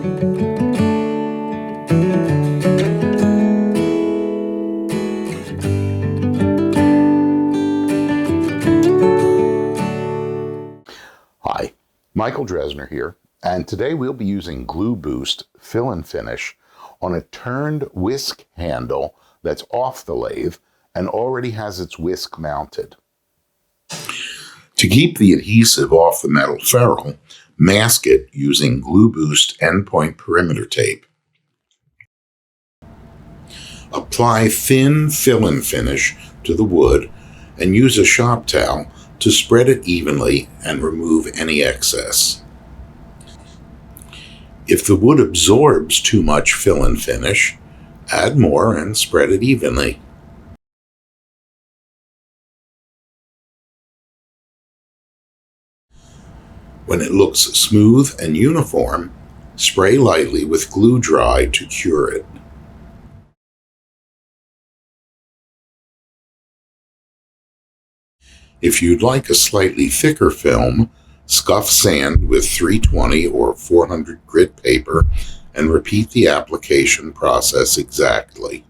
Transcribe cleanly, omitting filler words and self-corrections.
Hi, Michael Dresdner here, and today we'll be using GluBoost Fill and Finish on a turned whisk handle that's off the lathe and already has its whisk mounted. To keep the adhesive off the metal ferrule, mask it using GluBoost Endpoint Perimeter tape. Apply thin fill and finish to the wood and use a shop towel to spread it evenly and remove any excess. If the wood absorbs too much fill and finish, add more and spread it evenly. When it looks smooth and uniform, spray lightly with GluDry to cure it. If you'd like a slightly thicker film, scuff sand with 320 or 400 grit paper and repeat the application process exactly.